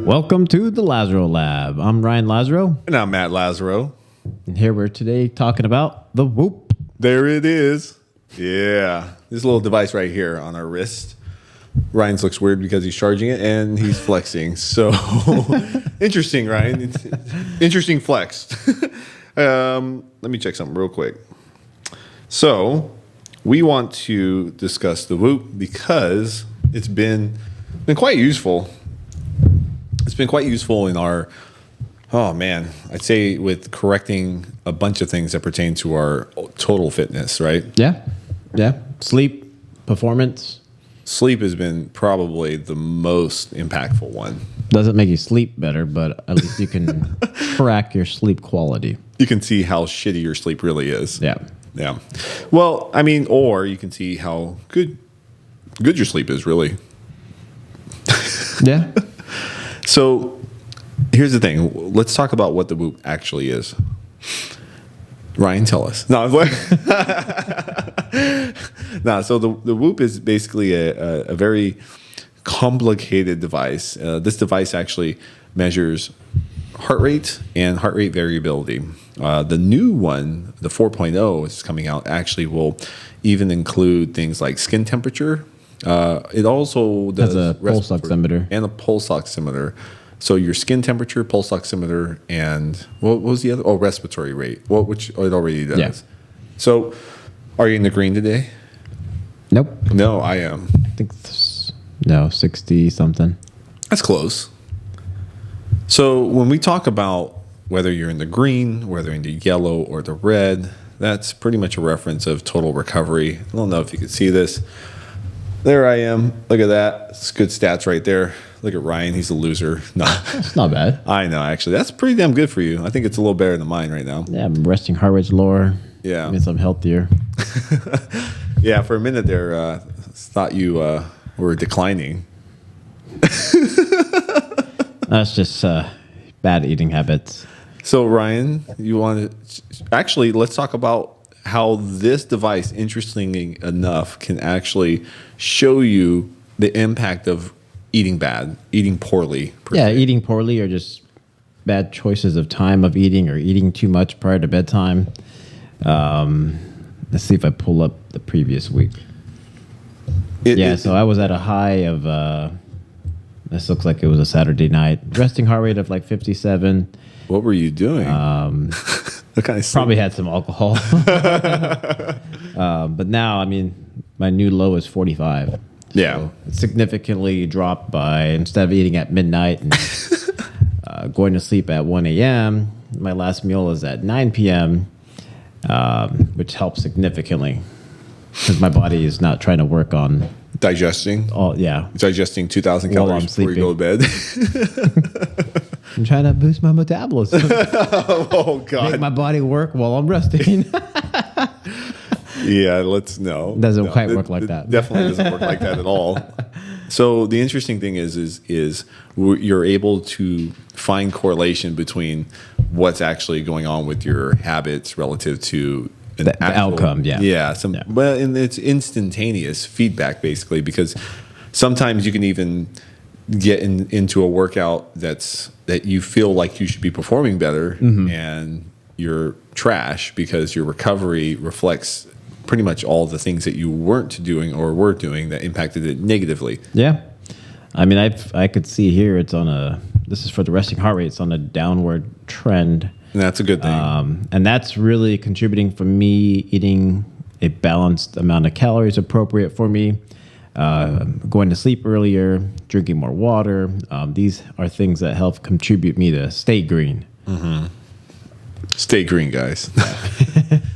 Welcome to the Lazaro Lab. I'm Ryan Lazaro. And I'm Matt Lazaro. And here we're today talking about the Whoop. There it is. Yeah. This little device right here on our wrist. Ryan's looks weird because he's charging it and he's flexing. So interesting, Ryan. It's interesting flex. Let me check something real quick. So we want to discuss the Whoop because it's been quite useful. It's been quite useful in our, I'd say with correcting a bunch of things that pertain to our total fitness, right? Yeah. Sleep, performance. Sleep has been probably the most impactful one. Doesn't make you sleep better, but at least you can track your sleep quality. You can see how shitty your sleep really is. Yeah. Well, I mean, or you can see how good your sleep is, really. Yeah. So here's the thing. Let's talk about what the Whoop actually is. Ryan, tell us. No, so the Whoop is basically a very complicated device. This device actually measures heart rate and heart rate variability. The new one, the 4.0 is coming out, actually will even include things like skin temperature. It also does a pulse oximeter. And a pulse oximeter. So your skin temperature, pulse oximeter, and what was the other? Oh, respiratory rate. Which it already does. Yeah. So are you in the green today? Nope. No, I am. I think 60 something. That's close. So when we talk about whether you're in the green, whether in the yellow or the red, that's pretty much a reference of total recovery. I don't know if you can see this. There I am. Look at that. It's good stats right there. Look at Ryan. He's a loser. No, it's not bad. I know, actually. That's pretty damn good for you. I think it's a little better than mine right now. Yeah, resting heart rate's lower. Yeah. Means I'm healthier. Yeah, for a minute there, thought you were declining. That's just bad eating habits. So, Ryan, you want to... Actually, let's talk about how this device, interestingly enough, can actually show you the impact of eating bad, eating poorly. Yeah, eating poorly or just bad choices of time of eating or eating too much prior to bedtime. Let's see if I pull up the previous week. So I was at a high of, this looks like it was a Saturday night, resting heart rate of like 57. What were you doing? What kind of sleep? Probably had some alcohol. But now, I mean, my new low is 45. Yeah. It's significantly dropped by, instead of eating at midnight and going to sleep at 1 a.m., my last meal is at 9 p.m., which helps significantly because my body is not trying to work on digesting. Digesting 2,000 calories before you go to bed. I'm trying to boost my metabolism. Oh, God. Make my body work while I'm resting. Yeah, no. Doesn't quite work like that. Definitely doesn't work like that at all. So the interesting thing is you're able to find correlation between what's actually going on with your habits relative to the outcome. Yeah. Well, and it's instantaneous feedback basically, because sometimes you can even get into a workout that you feel like you should be performing better, and you're trash because your recovery reflects pretty much all the things that you weren't doing or were doing that impacted it negatively. Yeah. I mean, I could see here this is for the resting heart rate, it's on a downward trend. And that's a good thing. And that's really contributing for me eating a balanced amount of calories appropriate for me, going to sleep earlier, drinking more water. These are things that help contribute me to stay green. Mm-hmm. Stay green, guys.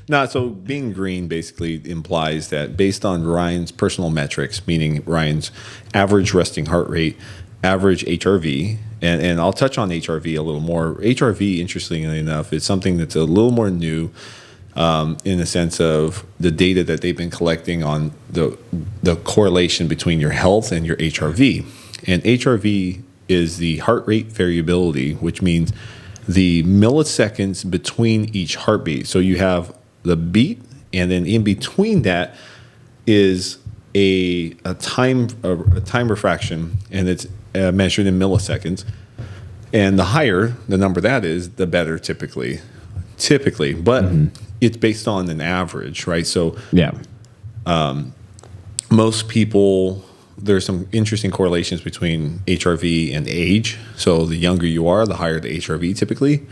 So being green basically implies that based on Ryan's personal metrics, meaning Ryan's average resting heart rate, average HRV, and I'll touch on HRV a little more. HRV, interestingly enough, is something that's a little more new in the sense of the data that they've been collecting on the correlation between your health and your HRV. And HRV is the heart rate variability, which means the milliseconds between each heartbeat. So you have the beat, and then in between that is a time refraction, and it's measured in milliseconds. And the higher the number that is, the better typically. But it's based on an average, right? So Yeah. most people, there's some interesting correlations between HRV and age. So the younger you are, the higher the HRV typically.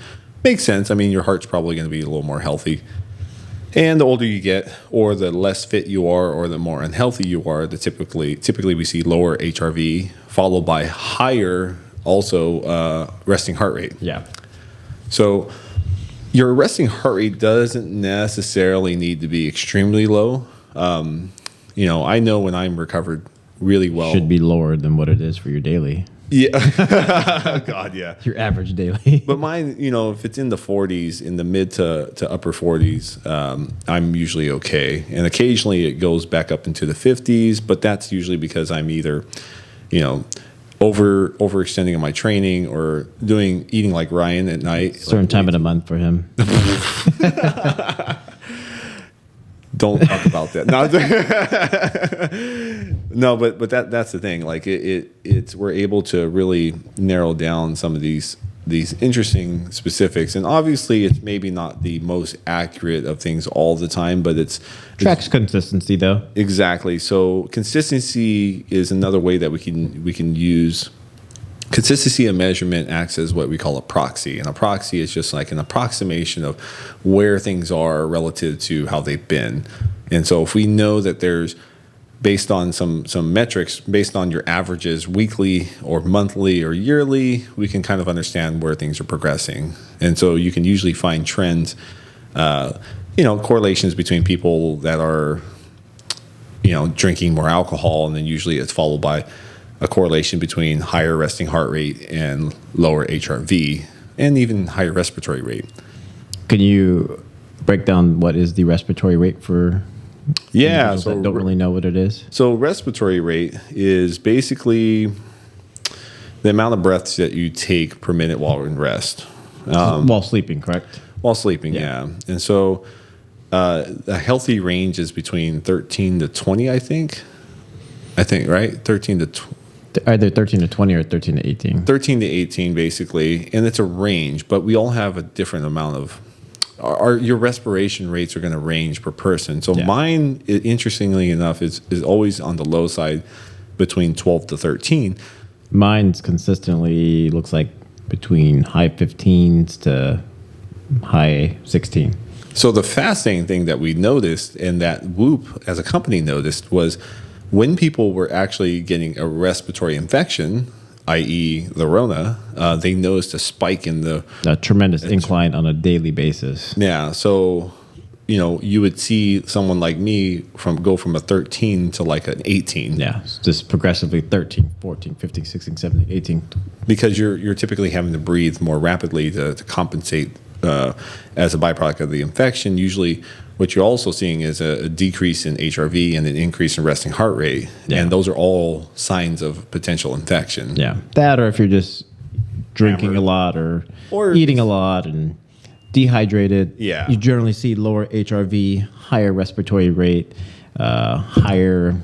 Makes sense. I mean, your heart's probably going to be a little more healthy. And the older you get, or the less fit you are, or the more unhealthy you are, typically we see lower HRV followed by higher also resting heart rate. Yeah. So your resting heart rate doesn't necessarily need to be extremely low. I know when I'm recovered really well. Should be lower than what it is for your daily. Yeah. God, yeah. Your average daily. But mine, if it's in the 40s, in the mid to upper 40s, I'm usually okay. And occasionally it goes back up into the 50s, but that's usually because I'm either, overextending in my training or eating like Ryan at night. Certain time of the month for him. Don't talk about that. No, but that's the thing. Like it's we're able to really narrow down some of these interesting specifics, and obviously it's maybe not the most accurate of things all the time, but it's Tracks consistency though. exactly. So consistency is another way that we can use. Consistency of measurement acts as what we call a proxy. And a proxy is just like an approximation of where things are relative to how they've been. And so if we know that there's, based on some metrics, based on your averages weekly or monthly or yearly, we can kind of understand where things are progressing. And so you can usually find trends, correlations between people that are, drinking more alcohol, and then usually it's followed by a correlation between higher resting heart rate and lower HRV, and even higher respiratory rate. Can you break down what is the respiratory rate for individuals that don't really know what it is? So respiratory rate is basically the amount of breaths that you take per minute while in rest. While sleeping, correct? While sleeping, yeah. And so a healthy range is between 13 to 20, I think, right? 13 to 20. Either 13 to 20 or 13 to 18. 13 to 18, basically. And it's a range, but we all have a different amount of... your respiration rates are going to range per person. So mine, interestingly enough, is always on the low side between 12 to 13. Mine's consistently looks like between high 15s to high 16. So the fascinating thing that we noticed, and that Whoop as a company noticed, was when people were actually getting a respiratory infection, i.e. the Rona, they noticed a spike in a tremendous incline on a daily basis. Yeah, so you would see someone like me go from a 13 to like an 18. Yeah, it's just progressively 13, 14, 15, 16, 17, 18. Because you're typically having to breathe more rapidly to compensate as a byproduct of the infection. Usually what you're also seeing is a decrease in HRV and an increase in resting heart rate. Yeah. And those are all signs of potential infection. Yeah. That, or if you're just drinking a lot or eating a lot and dehydrated, you generally see lower HRV, higher respiratory rate, higher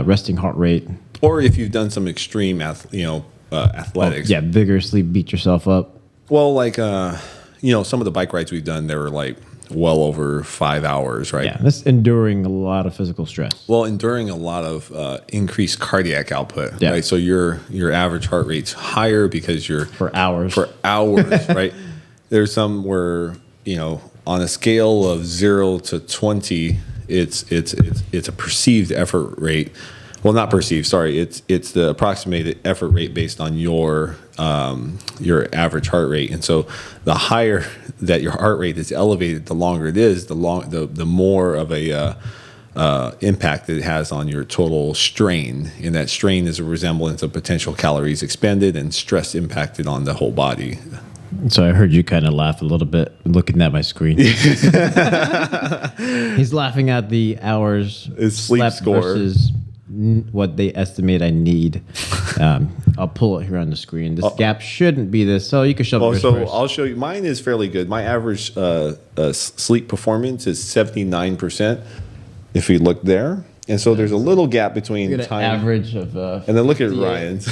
resting heart rate. Or if you've done some extreme athletics. Vigorously beat yourself up. Well, like, some of the bike rides we've done, they were like well over 5 hours, right? Yeah, that's enduring a lot of physical stress. Well, enduring a lot of increased cardiac output, right? So your average heart rate's higher because you're... For hours, right? There's some where, on a scale of 0 to 20, it's a perceived effort rate. Well, not perceived, sorry. It's the approximated effort rate based on your average heart rate. And so the higher that your heart rate is elevated, the longer it is, the more of a impact it has on your total strain. And that strain is a resemblance of potential calories expended and stress impacted on the whole body. So I heard you kind of laugh a little bit looking at my screen. He's laughing at the hours his sleep score versus what they estimate I need. I'll pull it here on the screen. This gap shouldn't be this. So you can show me. So first. I'll show you. Mine is fairly good. My average sleep performance is 79%. If you look there, and so there's a little gap between Look at time average of. and then look at 58. Ryan's.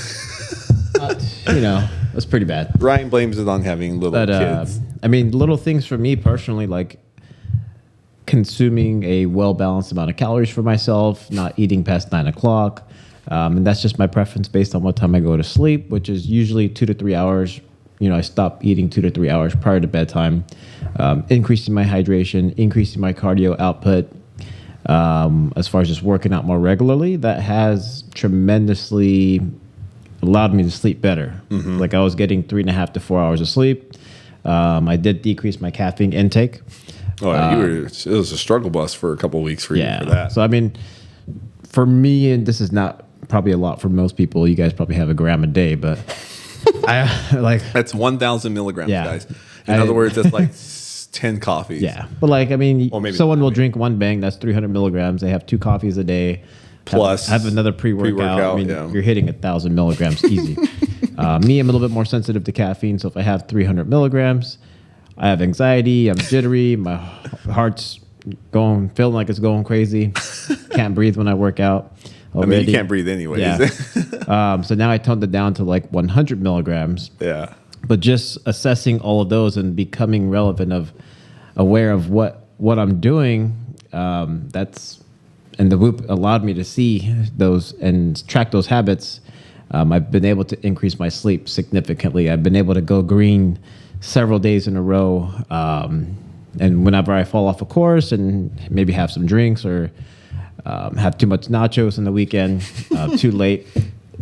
That's pretty bad. Ryan blames it on having little kids. I mean, little things for me personally, like consuming a well-balanced amount of calories for myself, not eating past 9 o'clock. And that's just my preference based on what time I go to sleep, which is usually 2 to 3 hours. I stop eating 2 to 3 hours prior to bedtime, increasing my hydration, increasing my cardio output. As far as just working out more regularly, that has tremendously allowed me to sleep better. Mm-hmm. Like I was getting 3.5 to 4 hours of sleep. I did decrease my caffeine intake. It was a struggle bus for a couple of weeks for you for that. So I mean, for me, and this is not probably a lot for most people. You guys probably have a gram a day, but that's 1,000 milligrams, Yeah. guys. In other words, that's like 10 coffees. Yeah, but maybe someone will drink one bang. That's 300 milligrams. They have 2 coffees a day. Plus have another pre-workout. You're hitting 1,000 milligrams easy. Me, I'm a little bit more sensitive to caffeine. So if I have 300 milligrams, I have anxiety. I'm jittery. My heart's feeling like it's going crazy. Can't breathe when I work out. Already. I mean, you can't breathe anyways. Yeah. So now I toned it down to like 100 milligrams. Yeah. But just assessing all of those and becoming aware of what I'm doing, and the Whoop allowed me to see those and track those habits. I've been able to increase my sleep significantly. I've been able to go green several days in a row. And whenever I fall off a course and maybe have some drinks or have too much nachos on the weekend, too late,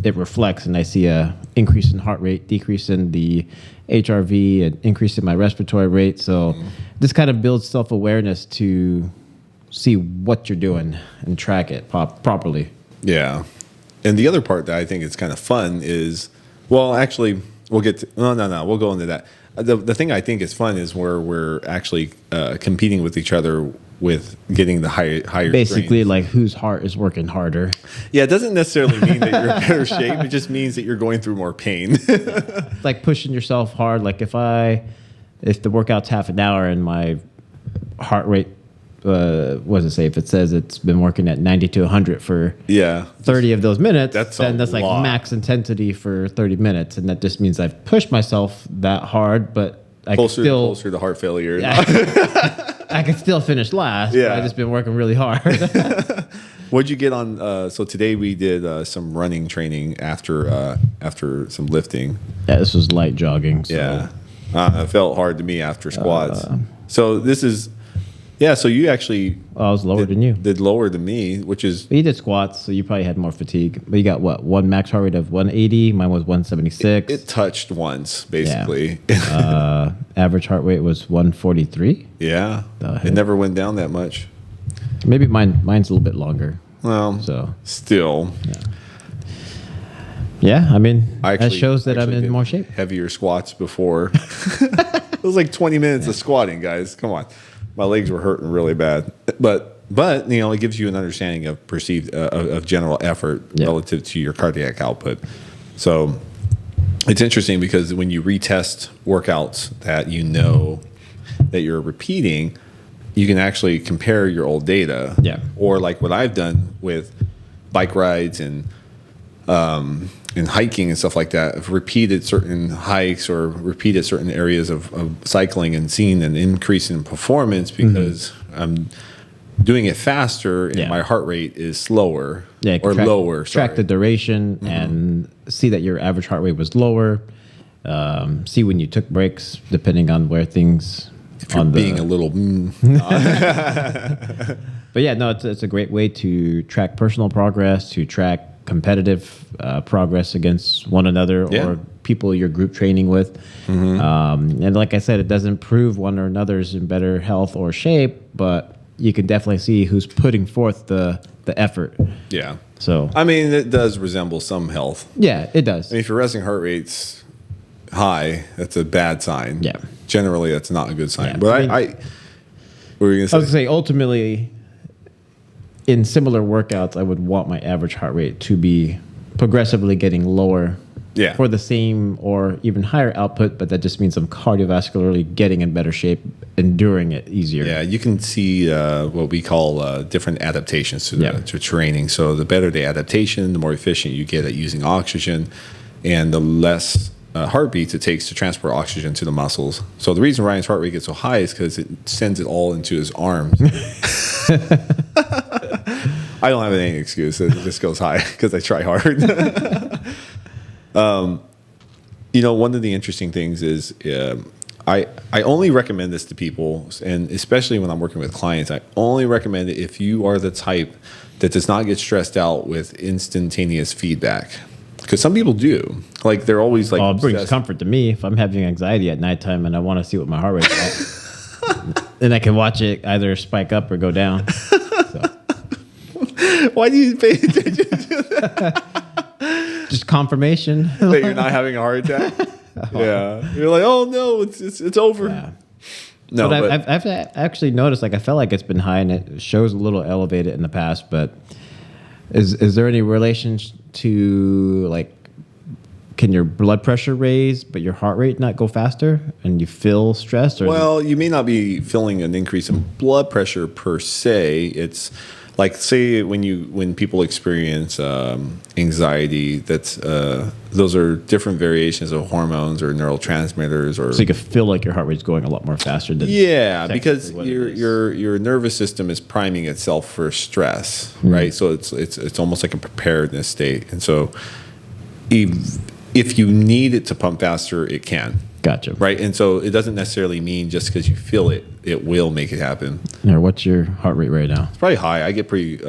it reflects and I see a increase in heart rate, decrease in the HRV, and increase in my respiratory rate. So this kind of builds self-awareness to see what you're doing and track it properly. Yeah. And the other part that I think is kind of fun is, well, actually, we'll get to, no, we'll go into that. The thing I think is fun is where we're actually competing with each other with getting the higher Basically, strains. like whose heart is working harder. Yeah, it doesn't necessarily mean that you're in better shape. It just means that you're going through more pain. It's like pushing yourself hard. Like if the workout's half an hour and my heart rate, what does it say? If it says it's been working at 90 to 100 for 30 of those minutes, that's like max intensity for 30 minutes. And that just means I've pushed myself that hard, but I can still... Closer to heart failure. Yeah, I can still finish last, but I've just been working really hard. What'd you get on? So today we did some running training after some lifting. Yeah, this was light jogging. So. Yeah, it felt hard to me after squats. So this is, so you actually... I was lower than you. Did lower than me, which is... You did squats, so you probably had more fatigue. But you got what? One max heart rate of 180. Mine was 176. It touched once, basically. Yeah. Average heart rate was 143. Yeah. It never went down that much. Maybe mine's a little bit longer. Well, still. Yeah, I mean, that shows that I'm in more shape. Heavier squats before. It was like 20 minutes of squatting, guys. Come on. My legs were hurting really bad. But it gives you an understanding of perceived of general effort relative to your cardiac output. So it's interesting because when you retest workouts that you know that you're repeating, you can actually compare your old data. Yeah. Or like what I've done with bike rides and hiking and stuff like that. I've repeated certain hikes or repeated certain areas of cycling and seen an increase in performance because I'm doing it faster and my heart rate is slower lower. Track the duration and see that your average heart rate was lower. See when you took breaks, depending on where things... If you're being a little... But yeah, no, it's a great way to track personal progress, to track competitive progress against one another or people you're group training with. And like I said, it doesn't prove one or another's in better health or shape, but you can definitely see who's putting forth the effort. Yeah. So I mean, it does resemble some health. Yeah, it does. I mean, if your resting heart rate's high, that's a bad sign. Yeah. Generally, that's not a good sign. Yeah. But what were you going to say? I was going to say, ultimately, in similar workouts, I would want my average heart rate to be progressively getting lower Yeah. for the same or even higher output, but that just means I'm cardiovascularly getting in better shape, enduring it easier. Yeah, you can see what we call different adaptations to training. So the better the adaptation, the more efficient you get at using oxygen, and the less heartbeats it takes to transport oxygen to the muscles. So the reason Ryan's heart rate gets so high is because it sends it all into his arms. I don't have any excuse. It just goes high because I try hard. One of the interesting things is I only recommend this to people, and especially when I'm working with clients, I only recommend it if you are the type that does not get stressed out with instantaneous feedback. Because some people do. Like, they're always like... Well, it brings comfort to me if I'm having anxiety at nighttime and I want to see what my heart rate is at. Then I can watch it either spike up or go down. So. Why do you pay attention to that? Just confirmation. That you're not having a heart attack? Yeah. You're like, oh, no, it's over. Yeah. No, but I've actually noticed, like, I felt like it's been high and it shows a little elevated in the past, but is there any relation to, like, can your blood pressure raise but your heart rate not go faster and you feel stressed? Or well, you may not be feeling an increase in blood pressure per se. It's like, say when people experience anxiety, that's those are different variations of hormones or neurotransmitters, or so you can feel like your heart rate's going a lot more faster than because your nervous system is priming itself for stress, right? So it's almost like a preparedness state, and so if you need it to pump faster, it can. Gotcha. Right, and so it doesn't necessarily mean just because you feel it, it will make it happen. Yeah, what's your heart rate right now? It's probably high. I get pretty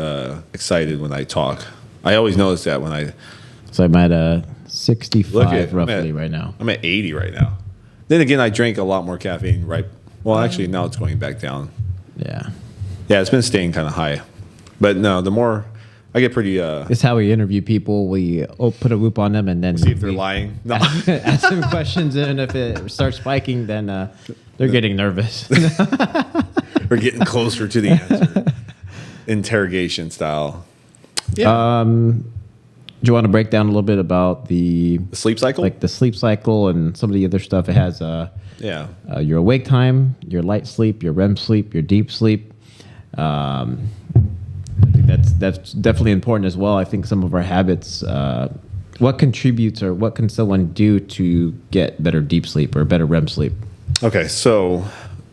excited when I talk. I always notice that when I... So I'm at 65 roughly right now. I'm at 80 right now. Then again, I drank a lot more caffeine, right? Well, actually, now it's going back down. Yeah. Yeah, it's been staying kind of high. But no, the more... I get pretty... It's how we interview people. We put a whoop on them and then... See if they're lying. No. Ask them questions, and if it starts spiking, then they're getting nervous. We're getting closer to the answer. Interrogation style. Yeah. Do you want to break down a little bit about the sleep cycle? Like the sleep cycle and some of the other stuff. It has your awake time, your light sleep, your REM sleep, your deep sleep. I think that's definitely important as well. I think some of our habits, what contributes or what can someone do to get better deep sleep or better REM sleep? Okay, so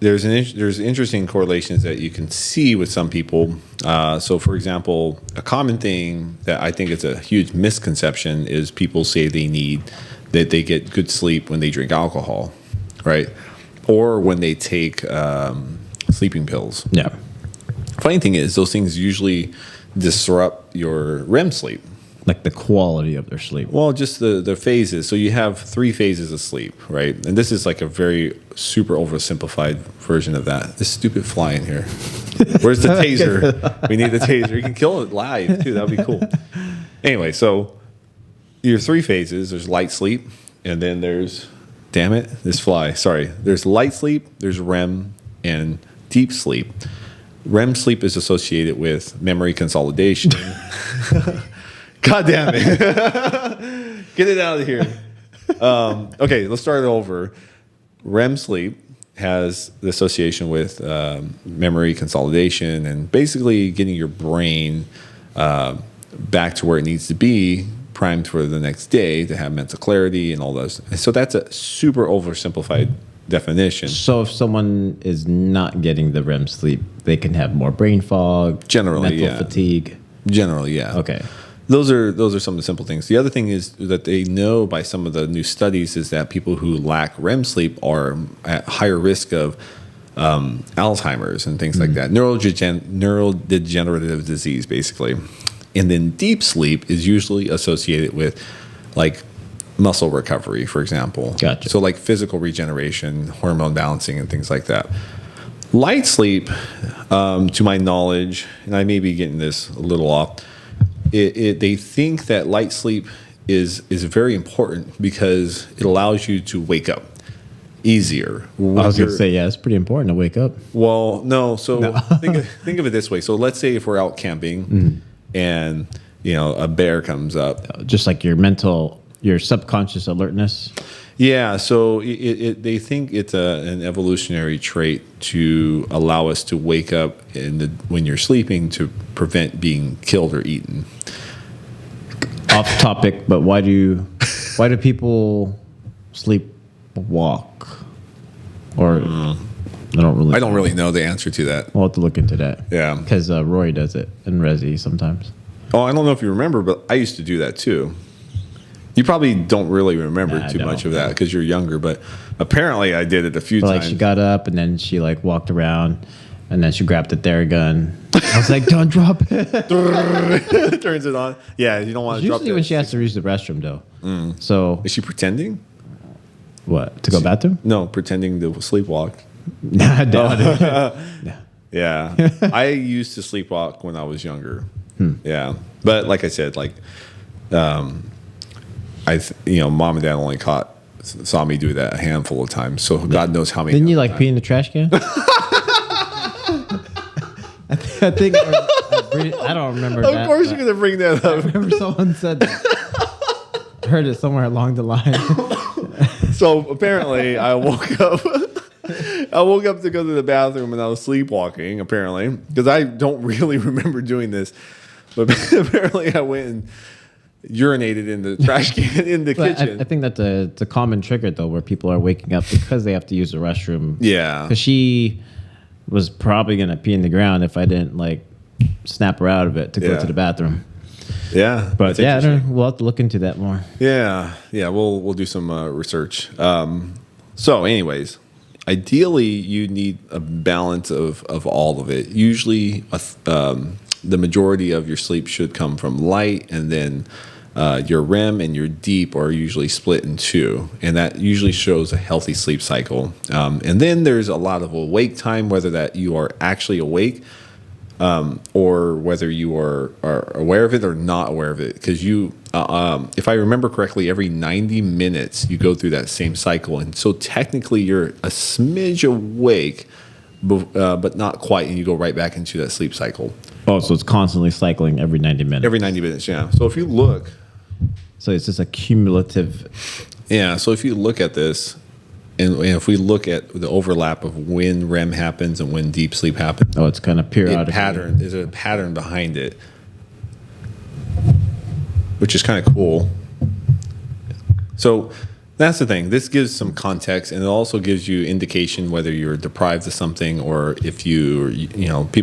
there's interesting correlations that you can see with some people. So, for example, a common thing that I think is a huge misconception is people say that they get good sleep when they drink alcohol, right? Or when they take sleeping pills. Yeah. Funny thing is, those things usually disrupt your REM sleep. Like the quality of their sleep. Well, just the phases. So you have 3 phases of sleep, right? And this is like a very super oversimplified version of that. This stupid fly in here. Where's the taser? We need the taser. You can kill it live, too. That would be cool. Anyway, so your 3 phases. There's light sleep, and then there's, damn it, this fly. Sorry. There's light sleep, there's REM, and deep sleep. REM sleep is associated with memory consolidation. God damn it. Get it out of here. Okay, let's start over. REM sleep has the association with memory consolidation and basically getting your brain back to where it needs to be, primed for the next day to have mental clarity and all those. So that's a super oversimplified definition. So if someone is not getting the REM sleep, they can have more brain fog, generally, mental fatigue. Generally, yeah. Okay. Those are some of the simple things. The other thing is that they know by some of the new studies is that people who lack REM sleep are at higher risk of Alzheimer's and things like that, neurodegenerative disease, basically. And then deep sleep is usually associated with like muscle recovery, for example. Gotcha. So like physical regeneration, hormone balancing, and things like that. Light sleep, to my knowledge, and I may be getting this a little off, they think that light sleep is very important because it allows you to wake up. easier. I was going to say, yeah, it's pretty important to wake up. Well, no. So think of it this way. So let's say if we're out camping and a bear comes up, Just like your subconscious alertness. Yeah, so they think it's an evolutionary trait to allow us to wake up when you're sleeping to prevent being killed or eaten. Off topic, but why do people sleepwalk? Or I don't really know the answer to that. We'll have to look into that. Yeah, because Roy does it in Resi sometimes. Oh, I don't know if you remember, but I used to do that too. You probably don't really remember too much of that because you're younger, but apparently I did it a few times. Like she got up and then she like walked around and then she grabbed the Theragun. I was like, don't drop it. Turns it on. Yeah, you don't want to drop it. Usually when she has to use the restroom though. So is she pretending? What? To go bathroom? No, pretending to sleepwalk. Nah, I doubt it. Yeah. I used to sleepwalk when I was younger. Yeah. But like I said, mom and dad only saw me do that a handful of times. So God knows how many. Didn't you like pee in the trash can? I think I don't remember that. Of course you're going to bring that up. I remember someone said that. I heard it somewhere along the line. So apparently I woke up. I woke up to go to the bathroom and I was sleepwalking, apparently, because I don't really remember doing this. But apparently I went and urinated in the trash can in the kitchen. I think that's a common trigger, though, where people are waking up because they have to use the restroom. Yeah. Because she was probably going to pee in the ground if I didn't, snap her out of it to go to the bathroom. Yeah. But, we'll have to look into that more. Yeah. Yeah, we'll do some research. So, anyways, ideally, you need a balance of all of it. Usually, the majority of your sleep should come from light, and then your REM and your deep are usually split in two, and that usually shows a healthy sleep cycle. And then there's a lot of awake time, whether that you are actually awake or whether you are aware of it or not aware of it. Because if I remember correctly, every 90 minutes you go through that same cycle, and so technically you're a smidge awake, but not quite, and you go right back into that sleep cycle. Oh, so it's constantly cycling every 90 minutes. Every 90 minutes, yeah. So if you look... So it's just a cumulative... Yeah, so if you look at this, and if we look at the overlap of when REM happens and when deep sleep happens... Oh, it's kind of periodic. There's a pattern behind it, which is kind of cool. So... That's the thing. This gives some context, and it also gives you indication whether you're deprived of something, or if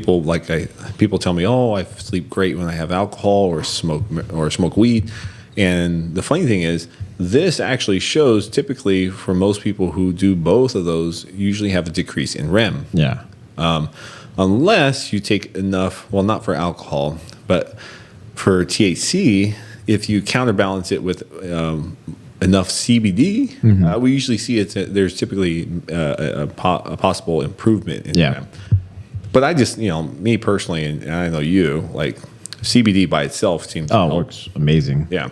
people tell me, "Oh, I sleep great when I have alcohol or smoke weed." And the funny thing is, this actually shows typically for most people who do both of those usually have a decrease in REM. Yeah. Unless you take enough. Well, not for alcohol, but for THC, if you counterbalance it with enough CBD, we usually see there's typically a possible improvement in REM. But I just, me personally, and I know you, CBD by itself seems to help. Works amazing. Yeah.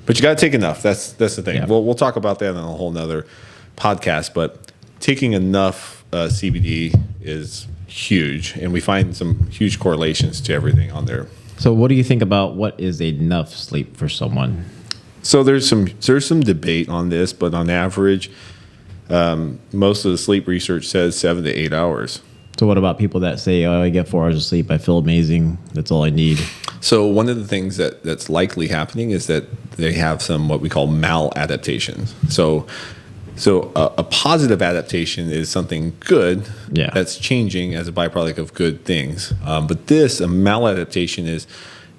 But you got to take enough. That's the thing. Yeah. We'll talk about that in a whole nother podcast, but taking enough CBD is huge, and we find some huge correlations to everything on there. So what do you think about what is enough sleep for someone? So there's some debate on this, but on average, most of the sleep research says 7 to 8 hours. So what about people that say, "Oh, I get 4 hours of sleep, I feel amazing, that's all I need"? So one of the things that's likely happening is that they have some what we call maladaptations. So a positive adaptation is something good that's changing as a byproduct of good things. But a maladaptation is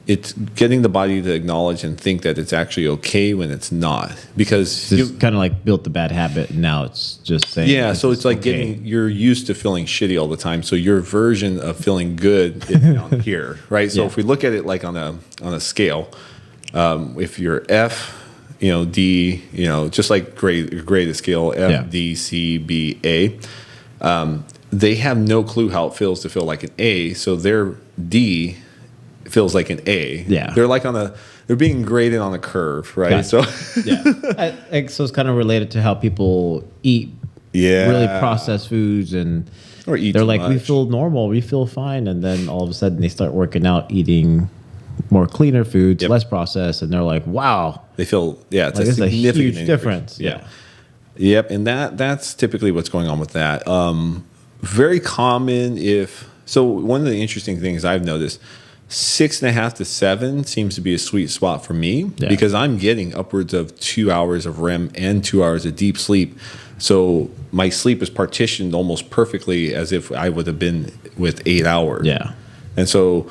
it's getting the body to acknowledge and think that it's actually okay when it's not, because you kind of built the bad habit, and now it's just saying so it's like you're used to feeling shitty all the time, so your version of feeling good is down here, right? So if we look at it on a scale, if you're F, D, just like grade a scale F, D, C, B, A, they have no clue how it feels to feel like an A, so their D feels like an A. Yeah. They're being graded on a curve, right? Gotcha. So so it's kind of related to how people eat really processed foods, and or eat they're too like, we much. feel normal, we feel fine, and then all of a sudden they start working out, eating more cleaner foods, less processed, and they're like, wow, They feel it's like, a it's a significant huge increase. difference. Yeah. Yep, and that's typically what's going on with that. Very common so one of the interesting things I've noticed, 6.5 to 7 seems to be a sweet spot for me because I'm getting upwards of 2 hours of REM and 2 hours of deep sleep. So my sleep is partitioned almost perfectly as if I would have been with 8 hours. Yeah. And so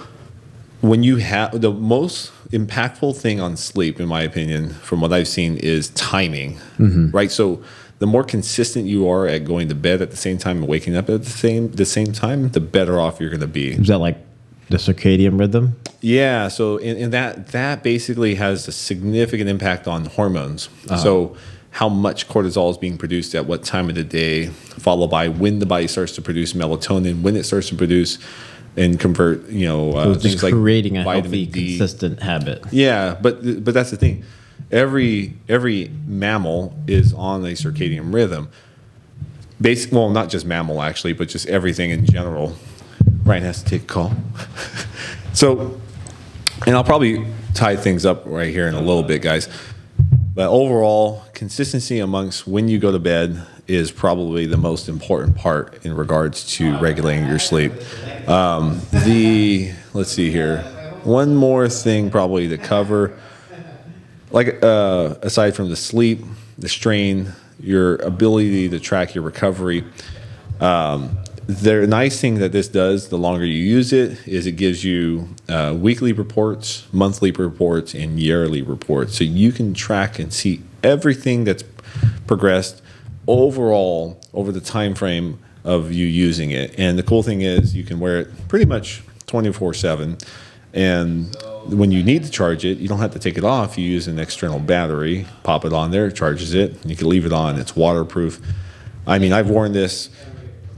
when you have the most impactful thing on sleep, in my opinion, from what I've seen, is timing, right? So the more consistent you are at going to bed at the same time and waking up at the same time, the better off you're going to be. Is that like the circadian rhythm? Yeah. So and that basically has a significant impact on hormones. So how much cortisol is being produced at what time of the day, followed by when the body starts to produce melatonin, when it starts to produce and convert, So things just like creating a vitamin healthy, D. consistent habit. Yeah, but that's the thing. Every mammal is on a circadian rhythm. Well, not just mammal actually, but just everything in general. Ryan has to take a call. So, and I'll probably tie things up right here in a little bit, guys. But overall, consistency amongst when you go to bed is probably the most important part in regards to regulating your sleep. Let's see here. One more thing probably to cover, aside from the sleep, the strain, your ability to track your recovery. The nice thing that this does, the longer you use it, is it gives you weekly reports, monthly reports, and yearly reports. So you can track and see everything that's progressed overall over the time frame of you using it. And the cool thing is you can wear it pretty much 24/7. And when you need to charge it, you don't have to take it off. You use an external battery, pop it on there, it charges it. You can leave it on. It's waterproof. I mean, I've worn this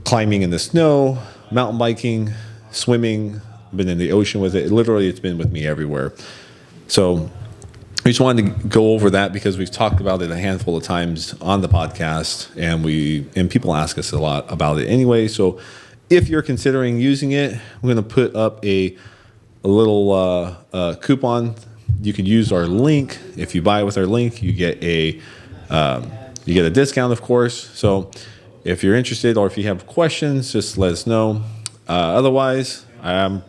climbing in the snow, mountain biking, swimming, been in the ocean with it. Literally, it's been with me everywhere. So I just wanted to go over that because we've talked about it a handful of times on the podcast, and people ask us a lot about it anyway. So if you're considering using it, I'm going to put up a little coupon. You could use our link. If you buy with our link, you get a discount, of course. So if you're interested or if you have questions, just let us know. Otherwise, I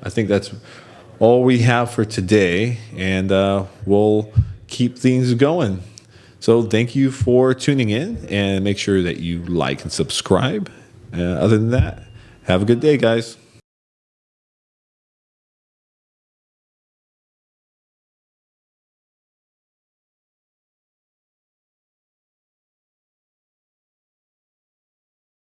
think that's all we have for today, and we'll keep things going. So thank you for tuning in, and make sure that you like and subscribe. Other than that, have a good day, guys.